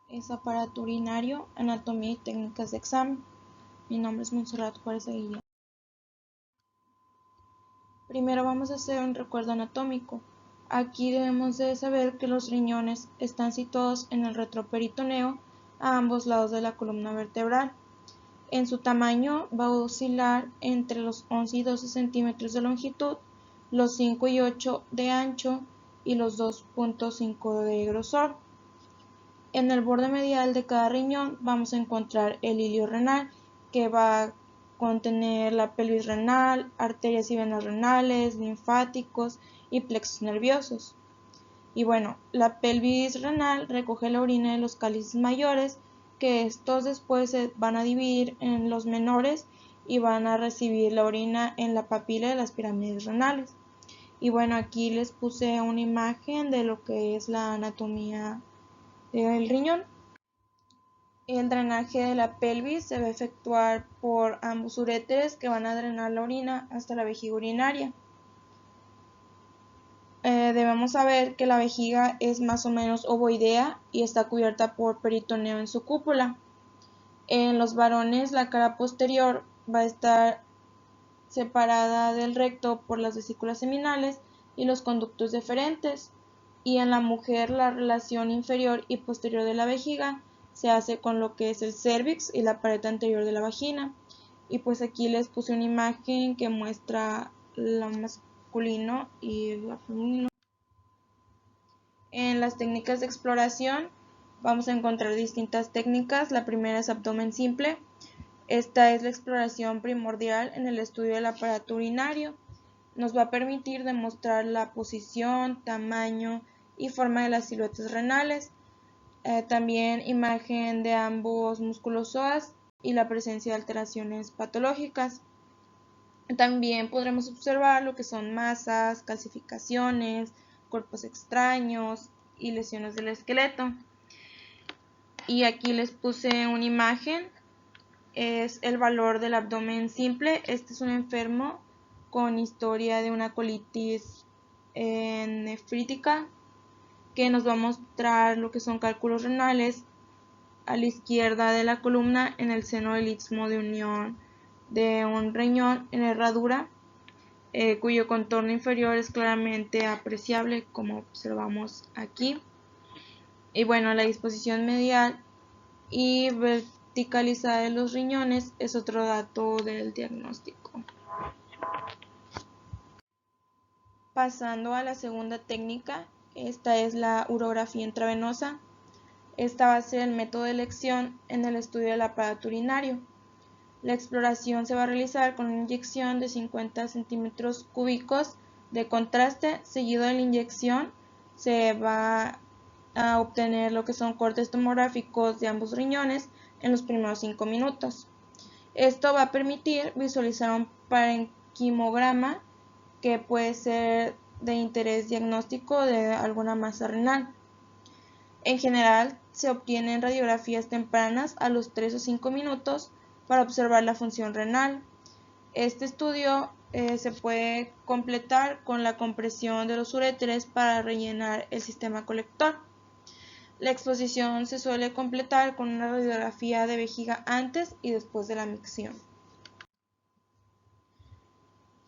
Es aparato urinario, anatomía y técnicas de examen. Mi nombre es Montserrat Juárez Aguilera. Primero vamos a hacer un recuerdo anatómico. Aquí debemos de saber que los riñones están situados en el retroperitoneo a ambos lados de la columna vertebral. En su tamaño va a oscilar entre los 11 y 12 centímetros de longitud, los 5 y 8 de ancho y los 2.5 de grosor. En el borde medial de cada riñón vamos a encontrar el hilio renal, que va a contener la pelvis renal, arterias y venas renales, linfáticos y plexos nerviosos. Y bueno, la pelvis renal recoge la orina de los cálices mayores, que estos después se van a dividir en los menores y van a recibir la orina en la papila de las pirámides renales. Y bueno, aquí les puse una imagen de lo que es la anatomía del riñón. El drenaje de la pelvis se va a efectuar por ambos uréteres que van a drenar la orina hasta la vejiga urinaria. Debemos saber que la vejiga es más o menos ovoidea y está cubierta por peritoneo en su cúpula. En los varones la cara posterior va a estar separada del recto por las vesículas seminales y los conductos deferentes, y en la mujer la relación inferior y posterior de la vejiga se hace con lo que es el cérvix y la pared anterior de la vagina. Y pues aquí les puse una imagen que muestra lo masculino y lo femenino. En las técnicas de exploración vamos a encontrar distintas técnicas. La primera es abdomen simple. Esta es la exploración primordial en el estudio del aparato urinario. Nos va a permitir demostrar la posición, tamaño y forma de las siluetas renales. También imagen de ambos músculos psoas y la presencia de alteraciones patológicas. También podremos observar lo que son masas, calcificaciones, cuerpos extraños y lesiones del esqueleto. Y aquí les puse una imagen, es el valor del abdomen simple. Este es un enfermo con historia de una colitis nefrítica, que nos va a mostrar lo que son cálculos renales a la izquierda de la columna en el seno del istmo de unión de un riñón en herradura, cuyo contorno inferior es claramente apreciable, como observamos aquí. Y bueno, la disposición medial y verticalizada de los riñones es otro dato del diagnóstico. Pasando a la segunda técnica, esta es la urografía intravenosa. Esta va a ser el método de elección en el estudio del aparato urinario. La exploración se va a realizar con una inyección de 50 centímetros cúbicos de contraste. Seguido de la inyección se va a obtener lo que son cortes tomográficos de ambos riñones en los primeros 5 minutos. Esto va a permitir visualizar un parenquimograma que puede ser de interés diagnóstico de alguna masa renal. En general, se obtienen radiografías tempranas a los 3 o 5 minutos para observar la función renal. Este estudio se puede completar con la compresión de los uréteres para rellenar el sistema colector. La exposición se suele completar con una radiografía de vejiga antes y después de la micción.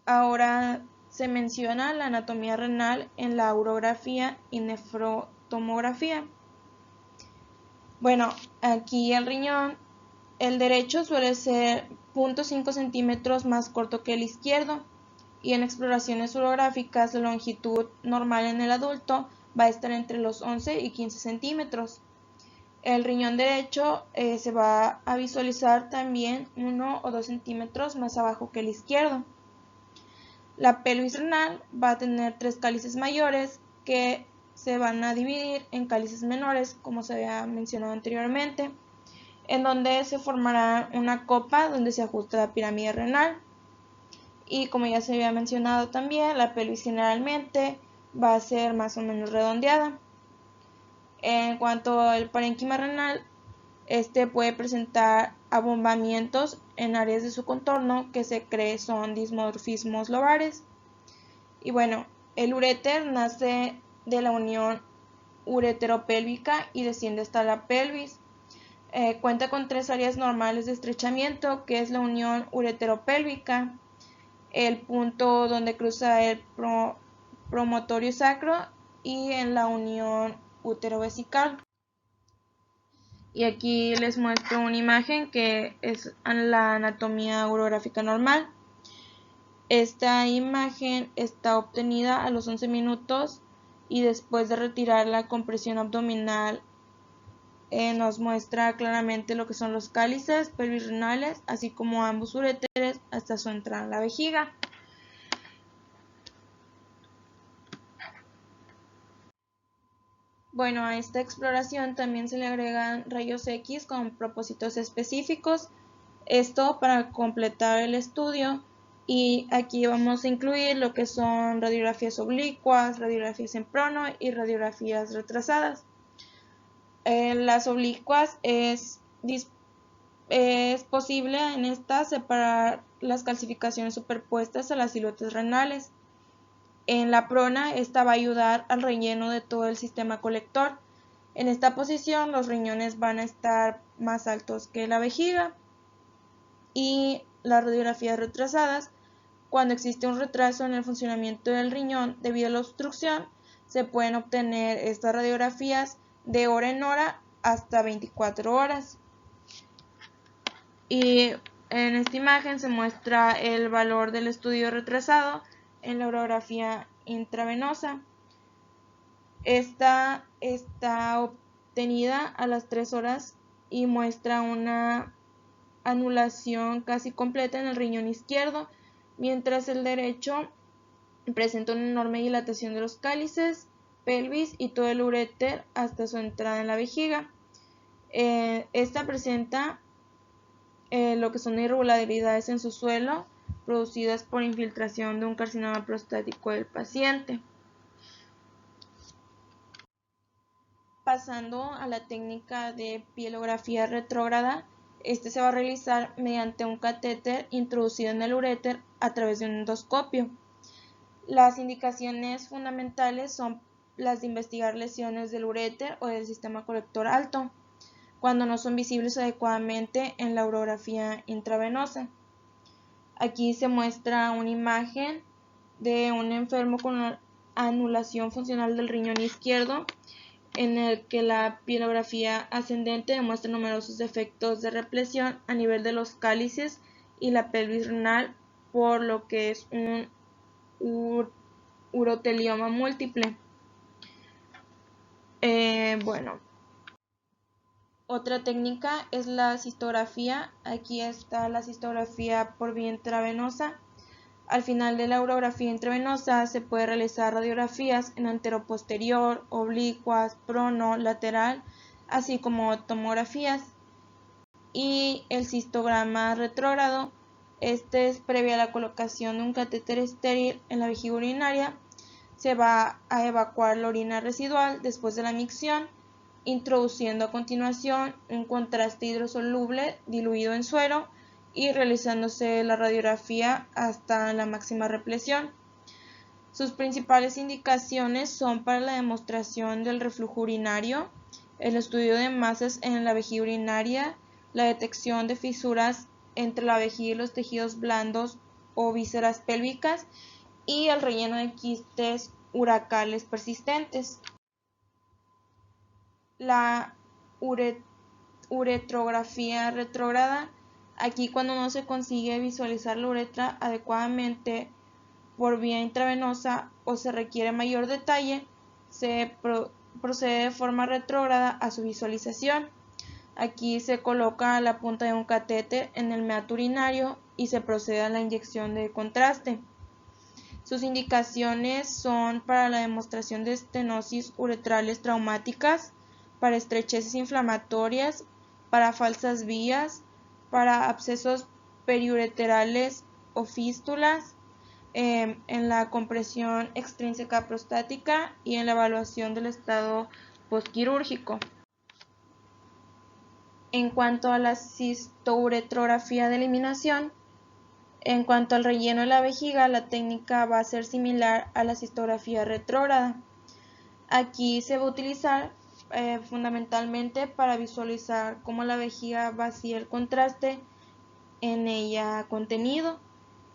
Ahora se menciona la anatomía renal en la urografía y nefrotomografía. Bueno, aquí el riñón, el derecho suele ser 0.5 centímetros más corto que el izquierdo, y en exploraciones urográficas la longitud normal en el adulto va a estar entre los 11 y 15 centímetros. El riñón derecho se va a visualizar también 1 o 2 centímetros más abajo que el izquierdo. La pelvis renal va a tener 3 cálices mayores que se van a dividir en cálices menores, como se había mencionado anteriormente, en donde se formará una copa donde se ajusta la pirámide renal. Y como ya se había mencionado también, la pelvis generalmente va a ser más o menos redondeada. En cuanto al parénquima renal, este puede presentar abombamientos en áreas de su contorno que se cree son dismorfismos lobares. Y bueno, el uréter nace de la unión ureteropélvica y desciende hasta la pelvis. Cuenta con 3 áreas normales de estrechamiento, que es la unión ureteropélvica, el punto donde cruza el promontorio sacro y en la unión útero-vesical. Y aquí les muestro una imagen que es la anatomía urográfica normal. Esta imagen está obtenida a los 11 minutos y después de retirar la compresión abdominal nos muestra claramente lo que son los cálices pelvis renales, así como ambos uréteres hasta su entrada en la vejiga. Bueno, a esta exploración también se le agregan rayos X con propósitos específicos, esto para completar el estudio, y aquí vamos a incluir lo que son radiografías oblicuas, radiografías en prono y radiografías retrasadas. Las oblicuas es posible en estas separar las calcificaciones superpuestas a las siluetas renales. En la prona, esta va a ayudar al relleno de todo el sistema colector. En esta posición, los riñones van a estar más altos que la vejiga. Y las radiografías retrasadas, cuando existe un retraso en el funcionamiento del riñón debido a la obstrucción, se pueden obtener estas radiografías de hora en hora hasta 24 horas. Y en esta imagen se muestra el valor del estudio retrasado en la urografía intravenosa. Esta está obtenida a las 3 horas y muestra una anulación casi completa en el riñón izquierdo, mientras el derecho presenta una enorme dilatación de los cálices, pelvis y todo el uréter hasta su entrada en la vejiga. Esta presenta lo que son irregularidades en su suelo producidas por infiltración de un carcinoma prostático del paciente. Pasando a la técnica de pielografía retrógrada, este se va a realizar mediante un catéter introducido en el uréter a través de un endoscopio. Las indicaciones fundamentales son las de investigar lesiones del uréter o del sistema colector alto, cuando no son visibles adecuadamente en la urografía intravenosa. Aquí se muestra una imagen de un enfermo con anulación funcional del riñón izquierdo, en el que la pielografía ascendente demuestra numerosos defectos de represión a nivel de los cálices y la pelvis renal, por lo que es un urotelioma múltiple. Otra técnica es la cistografía. Aquí está la cistografía por vía intravenosa. Al final de la urografía intravenosa se puede realizar radiografías en anteroposterior, oblicuas, prono, lateral, así como tomografías. Y el cistograma retrógrado, este es previa a la colocación de un catéter estéril en la vejiga urinaria. Se va a evacuar la orina residual después de la micción, introduciendo a continuación un contraste hidrosoluble diluido en suero y realizándose la radiografía hasta la máxima represión. Sus principales indicaciones son para la demostración del reflujo urinario, el estudio de masas en la vejiga urinaria, la detección de fisuras entre la vejiga y los tejidos blandos o vísceras pélvicas y el relleno de quistes uracales persistentes. La uretrografía retrógrada, aquí cuando no se consigue visualizar la uretra adecuadamente por vía intravenosa o se requiere mayor detalle, se procede de forma retrógrada a su visualización. Aquí se coloca la punta de un catéter en el meato urinario y se procede a la inyección de contraste. Sus indicaciones son para la demostración de estenosis uretrales traumáticas, para estrecheces inflamatorias, para falsas vías, para abscesos periureterales o fístulas, en la compresión extrínseca prostática y en la evaluación del estado postquirúrgico. En cuanto a la cistouretrografía de eliminación, en cuanto al relleno de la vejiga, la técnica va a ser similar a la cistografía retrógrada. Aquí se va a utilizar fundamentalmente para visualizar cómo la vejiga vacía el contraste en ella contenido,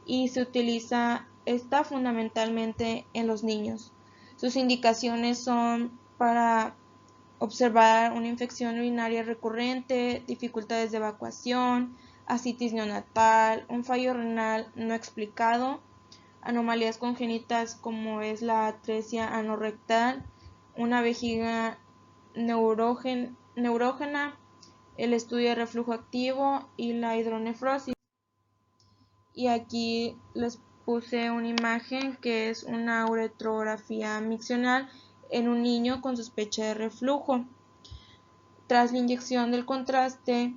y se utiliza esta fundamentalmente en los niños. Sus indicaciones son para observar una infección urinaria recurrente, dificultades de evacuación, ascitis neonatal, un fallo renal no explicado, anomalías congénitas como es la atresia anorrectal, una vejiga neurógena, el estudio de reflujo activo y la hidronefrosis. Y aquí les puse una imagen que es una uretrografía miccional en un niño con sospecha de reflujo. Tras la inyección del contraste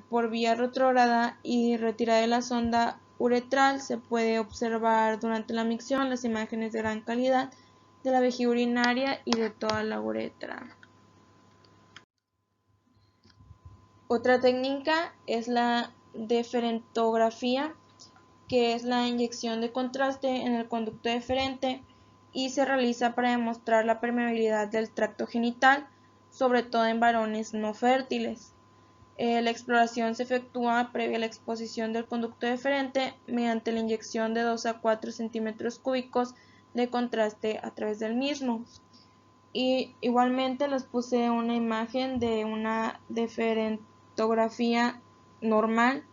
por vía retrógrada y retirada de la sonda uretral, se puede observar durante la micción las imágenes de gran calidad de la vejiga urinaria y de toda la uretra. Otra técnica es la deferentografía, que es la inyección de contraste en el conducto deferente y se realiza para demostrar la permeabilidad del tracto genital, sobre todo en varones no fértiles. La exploración se efectúa previa a la exposición del conducto deferente mediante la inyección de 2 a 4 centímetros cúbicos de contraste a través del mismo. Y igualmente les puse una imagen de una deferentografía normal.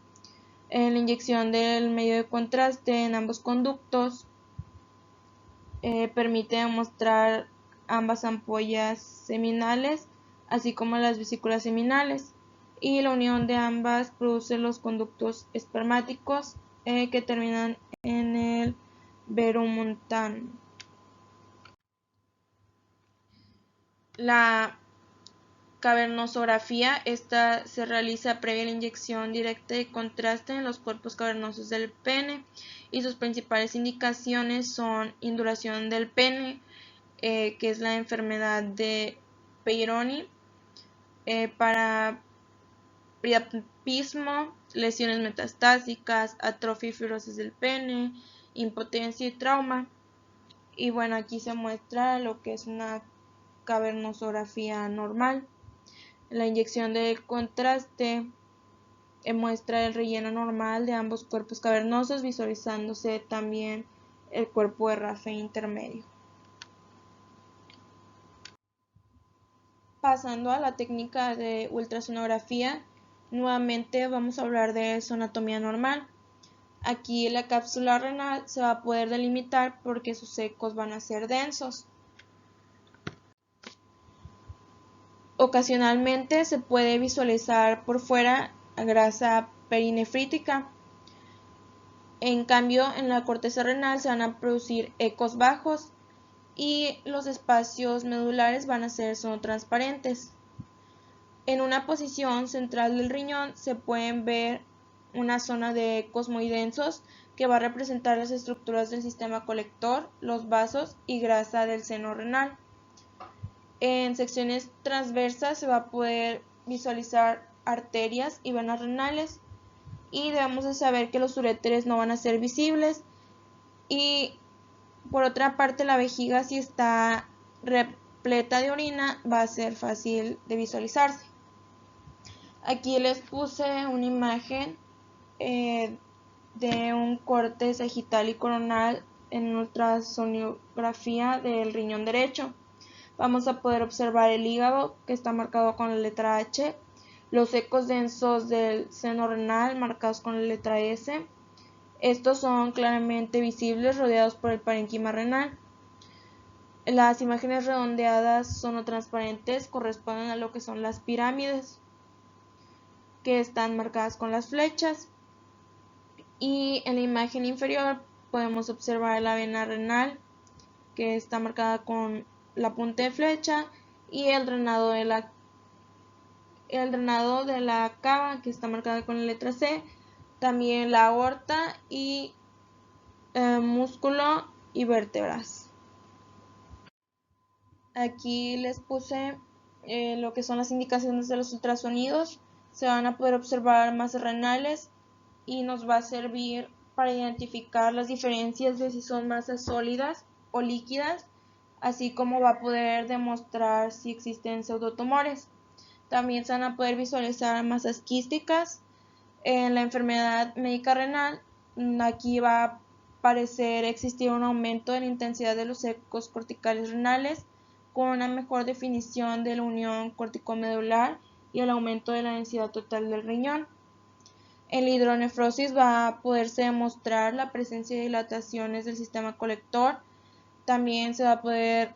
La inyección del medio de contraste en ambos conductos permite demostrar ambas ampollas seminales, así como las vesículas seminales, y la unión de ambas produce los conductos espermáticos que terminan en el verumontanum. La cavernosografía, esta se realiza previa a la inyección directa de contraste en los cuerpos cavernosos del pene, y sus principales indicaciones son induración del pene, que es la enfermedad de Peyronie, para priapismo, lesiones metastásicas, atrofia y fibrosis del pene, impotencia y trauma. Y bueno, aquí se muestra lo que es una cavernosografía normal. La inyección de contraste muestra el relleno normal de ambos cuerpos cavernosos, visualizándose también el cuerpo de rafe intermedio. Pasando a la técnica de ultrasonografía, nuevamente vamos a hablar de su anatomía normal. Aquí la cápsula renal se va a poder delimitar porque sus ecos van a ser densos. Ocasionalmente se puede visualizar por fuera grasa perinefrítica. En cambio, en la corteza renal se van a producir ecos bajos y los espacios medulares van a ser sonotransparentes. En una posición central del riñón se pueden ver una zona de ecos muy densos que va a representar las estructuras del sistema colector, los vasos y grasa del seno renal. En secciones transversas se va a poder visualizar arterias y venas renales, y debemos de saber que los uréteres no van a ser visibles. Y por otra parte, la vejiga, si está repleta de orina, va a ser fácil de visualizarse. Aquí les puse una imagen de un corte sagital y coronal en ultrasonografía del riñón derecho. Vamos a poder observar el hígado, que está marcado con la letra H, los ecos densos del seno renal marcados con la letra S. Estos son claramente visibles, rodeados por el parénquima renal. Las imágenes redondeadas sonotransparentes corresponden a lo que son las pirámides, que están marcadas con las flechas. Y en la imagen inferior podemos observar la vena renal, que está marcada con la punta de flecha, y el drenado de la cava, que está marcada con la letra C, también la aorta y músculo y vértebras. Aquí les puse lo que son las indicaciones de los ultrasonidos. Se van a poder observar masas renales y nos va a servir para identificar las diferencias de si son masas sólidas o líquidas, así como va a poder demostrar si existen pseudotumores. También se van a poder visualizar masas quísticas. En la enfermedad médica renal, aquí va a parecer existir un aumento de la intensidad de los ecos corticales renales, con una mejor definición de la unión corticomedular y el aumento de la densidad total del riñón. En la hidronefrosis va a poderse demostrar la presencia de dilataciones del sistema colector. También se va a poder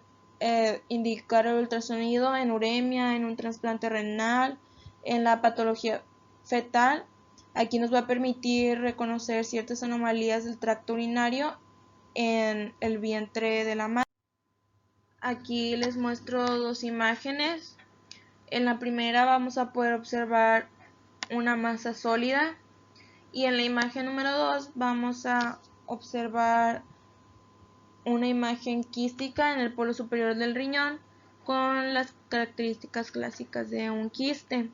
indicar el ultrasonido en uremia, en un trasplante renal, en la patología fetal. Aquí nos va a permitir reconocer ciertas anomalías del tracto urinario en el vientre de la madre. Aquí les muestro dos imágenes. En la primera vamos a poder observar una masa sólida y en la imagen número 2 vamos a observar una imagen quística en el polo superior del riñón con las características clásicas de un quiste.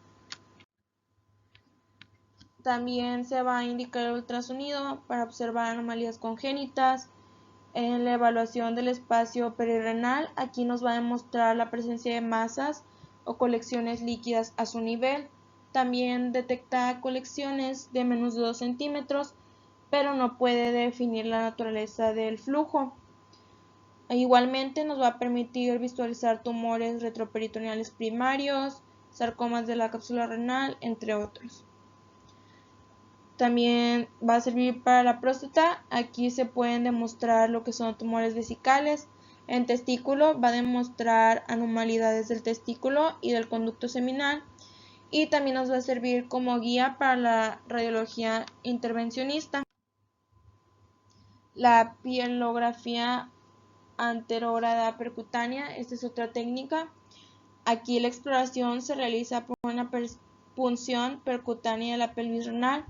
También se va a indicar el ultrasonido para observar anomalías congénitas. En la evaluación del espacio perirrenal, aquí nos va a demostrar la presencia de masas o colecciones líquidas a su nivel. También detecta colecciones de menos de 2 centímetros, pero no puede definir la naturaleza del flujo. Igualmente nos va a permitir visualizar tumores retroperitoneales primarios, sarcomas de la cápsula renal, entre otros. También va a servir para la próstata. Aquí se pueden demostrar lo que son tumores vesicales. En testículo va a demostrar anormalidades del testículo y del conducto seminal. Y también nos va a servir como guía para la radiología intervencionista. La pielografía anterograda percutánea, esta es otra técnica. Aquí la exploración se realiza por una punción percutánea de la pelvis renal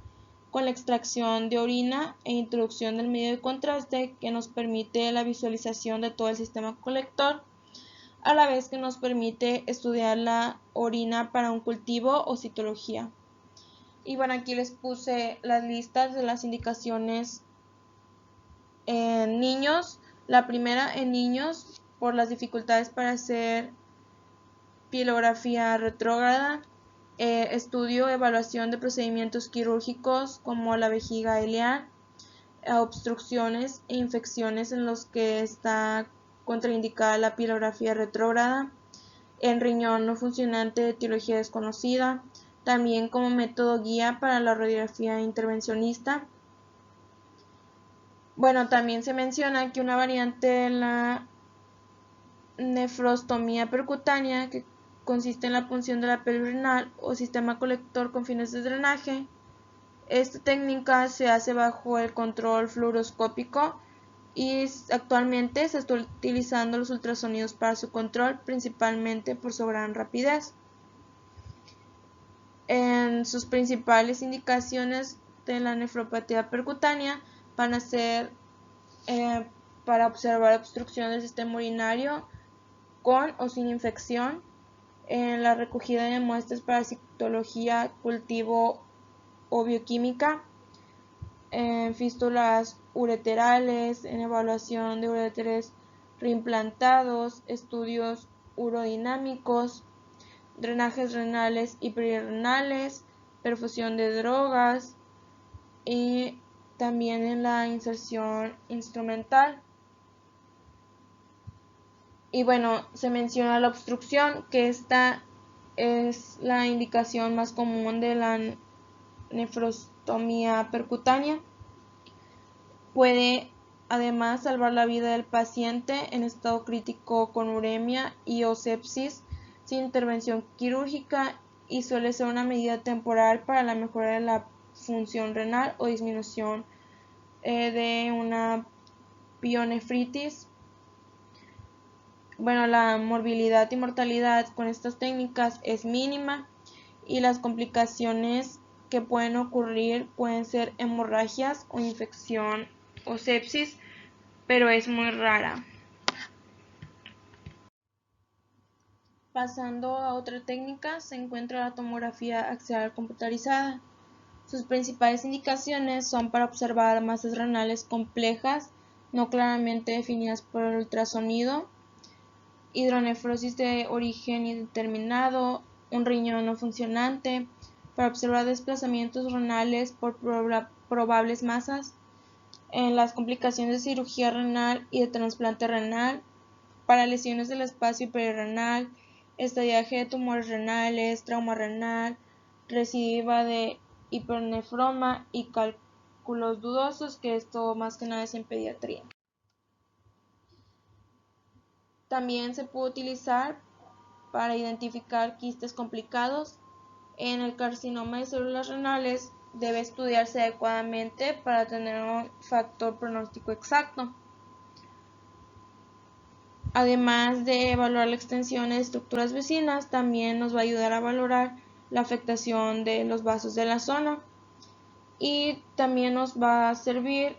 con la extracción de orina e introducción del medio de contraste que nos permite la visualización de todo el sistema colector, a la vez que nos permite estudiar la orina para un cultivo o citología. Y bueno, aquí les puse las listas de las indicaciones en niños. La primera en niños por las dificultades para hacer pielografía retrógrada, estudio, evaluación de procedimientos quirúrgicos como la vejiga ileal, obstrucciones e infecciones en los que está contraindicada la pielografía retrógrada, en riñón no funcionante de etiología desconocida, también como método guía para la radiografía intervencionista. Bueno, también se menciona que una variante de la nefrostomía percutánea, que consiste en la punción de la pelvis renal o sistema colector con fines de drenaje. Esta técnica se hace bajo el control fluoroscópico y actualmente se está utilizando los ultrasonidos para su control, principalmente por su gran rapidez. En sus principales indicaciones de la nefropatía percutánea van a ser para observar obstrucción del sistema urinario con o sin infección, en la recogida de muestras para citología, cultivo o bioquímica, en fístulas ureterales, en evaluación de uréteres reimplantados, estudios urodinámicos, drenajes renales y perirenales, perfusión de drogas y también en la inserción instrumental. Y bueno, se menciona la obstrucción, que esta es la indicación más común de la nefrostomía percutánea. Puede además salvar la vida del paciente en estado crítico con uremia y o sepsis sin intervención quirúrgica y suele ser una medida temporal para la mejora de la función renal o disminución de una pielonefritis. Bueno, la morbilidad y mortalidad con estas técnicas es mínima y las complicaciones que pueden ocurrir pueden ser hemorragias o infección o sepsis, pero es muy rara. Pasando a otra técnica, se encuentra la tomografía axial computarizada. Sus principales indicaciones son para observar masas renales complejas, no claramente definidas por el ultrasonido, hidronefrosis de origen indeterminado, un riñón no funcionante, para observar desplazamientos renales por probables masas, en las complicaciones de cirugía renal y de trasplante renal, para lesiones del espacio perirenal, estadiaje de tumores renales, trauma renal, recidiva de hipernefroma y cálculos dudosos, que esto más que nada es en pediatría. También se puede utilizar para identificar quistes complicados. En el carcinoma de células renales debe estudiarse adecuadamente para tener un factor pronóstico exacto. Además de evaluar la extensión de estructuras vecinas, también nos va a ayudar a valorar la afectación de los vasos de la zona y también nos va a servir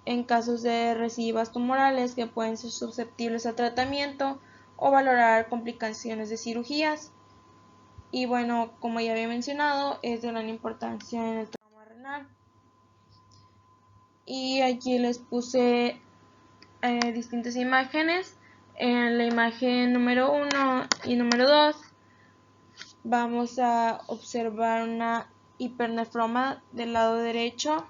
en casos de recidivas tumorales que pueden ser susceptibles a tratamiento o valorar complicaciones de cirugías. Y bueno, como ya había mencionado, es de gran importancia en el trauma renal. Y aquí les puse distintas imágenes. En la imagen número 1 y número 2 vamos a observar una hipernefroma del lado derecho.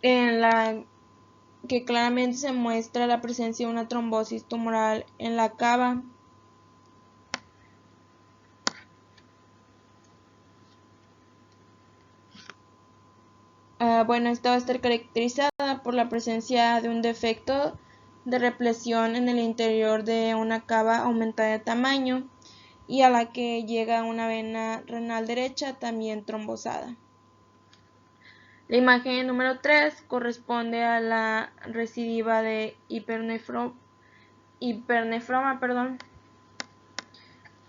En la que claramente se muestra la presencia de una trombosis tumoral en la cava. Bueno, esta va a estar caracterizada por la presencia de un defecto de represión en el interior de una cava aumentada de tamaño y a la que llega una vena renal derecha también trombosada. La imagen número 3 corresponde a la recidiva de hipernefroma,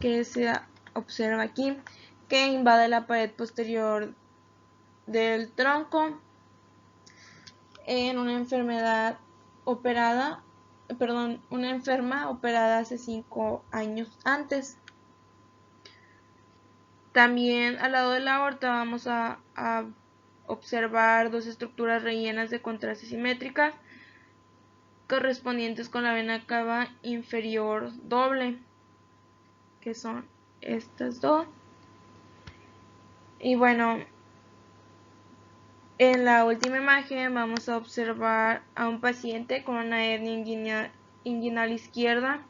que se observa aquí, que invade la pared posterior del tronco en una enferma operada hace 5 años antes. También al lado de la aorta vamos a observar dos estructuras rellenas de contraste simétricas correspondientes con la vena cava inferior doble, que son estas dos. Y bueno, en la última imagen vamos a observar a un paciente con una hernia inguinal izquierda,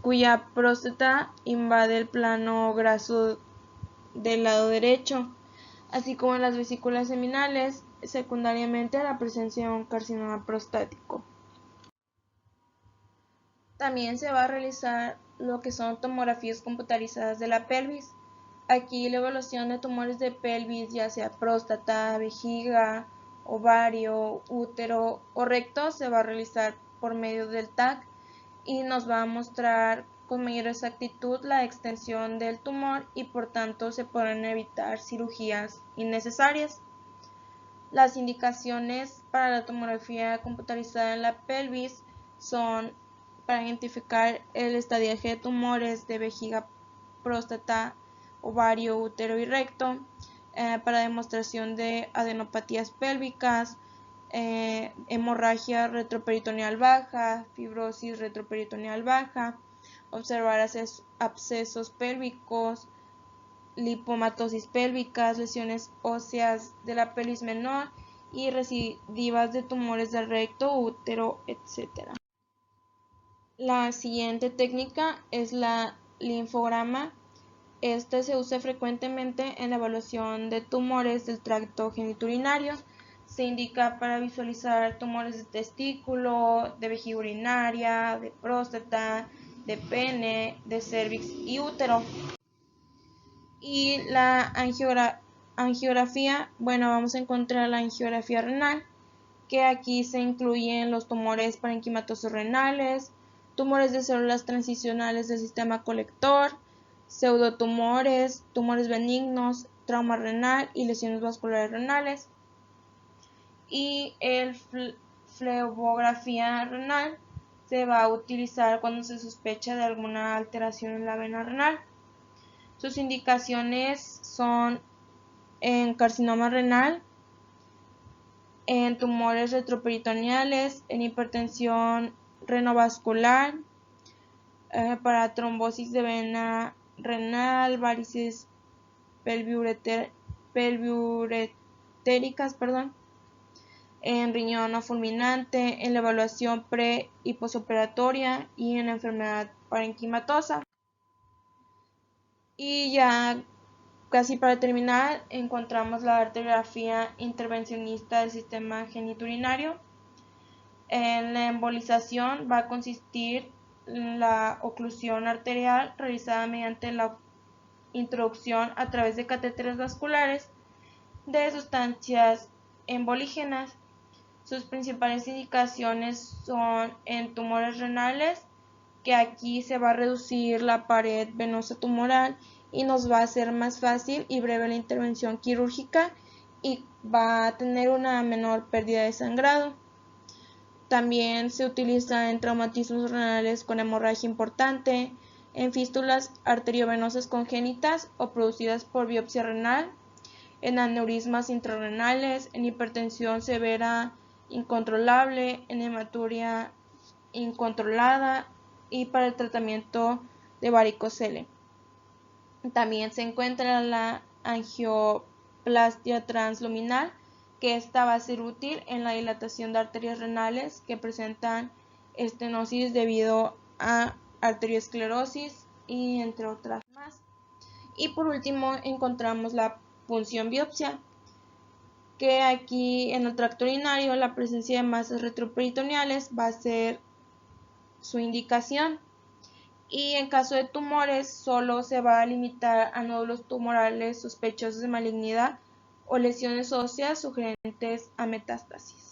cuya próstata invade el plano graso del lado derecho, así como en las vesículas seminales, secundariamente a la presencia de un carcinoma prostático. También se va a realizar lo que son tomografías computarizadas de la pelvis. Aquí la evaluación de tumores de pelvis, ya sea próstata, vejiga, ovario, útero o recto, se va a realizar por medio del TAC y nos va a mostrar con mayor exactitud la extensión del tumor y por tanto se pueden evitar cirugías innecesarias. Las indicaciones para la tomografía computarizada en la pelvis son para identificar el estadiaje de tumores de vejiga, próstata, ovario, útero y recto, para demostración de adenopatías pélvicas, hemorragia retroperitoneal baja, fibrosis retroperitoneal baja, observar abscesos pélvicos, lipomatosis pélvicas, lesiones óseas de la pelvis menor y recidivas de tumores del recto, útero, etc. La siguiente técnica es la linfograma. Este se usa frecuentemente en la evaluación de tumores del tracto genitourinario. Se indica para visualizar tumores de testículo, de vejiga urinaria, de próstata, de pene, de cervix y útero. Y la angiografía, bueno, vamos a encontrar la angiografía renal, que aquí se incluyen los tumores parenquimatosos renales, tumores de células transicionales del sistema colector, pseudotumores, tumores benignos, trauma renal y lesiones vasculares renales. Y el flebografía renal se va a utilizar cuando se sospecha de alguna alteración en la vena renal. Sus indicaciones son en carcinoma renal, en tumores retroperitoneales, en hipertensión renovascular, para trombosis de vena renal, varices pelviuretéricas, en riñón no fulminante, en la evaluación pre y posoperatoria y en la enfermedad parenquimatosa. Y ya casi para terminar, encontramos la arteriografía intervencionista del sistema genitourinario. En la embolización va a consistir en la oclusión arterial realizada mediante la introducción a través de catéteres vasculares de sustancias embolígenas. Sus principales indicaciones son en tumores renales, que aquí se va a reducir la pared venosa tumoral y nos va a ser más fácil y breve la intervención quirúrgica y va a tener una menor pérdida de sangrado. También se utiliza en traumatismos renales con hemorragia importante, en fístulas arteriovenosas congénitas o producidas por biopsia renal, en aneurismas intrarrenales, en hipertensión severa incontrolable, en hematuria incontrolada y para el tratamiento de varicocele. También se encuentra la angioplastia transluminal, que esta va a ser útil en la dilatación de arterias renales que presentan estenosis debido a arteriosclerosis y entre otras más. Y por último encontramos la punción biopsia, que aquí en el tracto urinario la presencia de masas retroperitoneales va a ser su indicación. Y en caso de tumores solo se va a limitar a nódulos tumorales sospechosos de malignidad o lesiones óseas sugerentes a metástasis.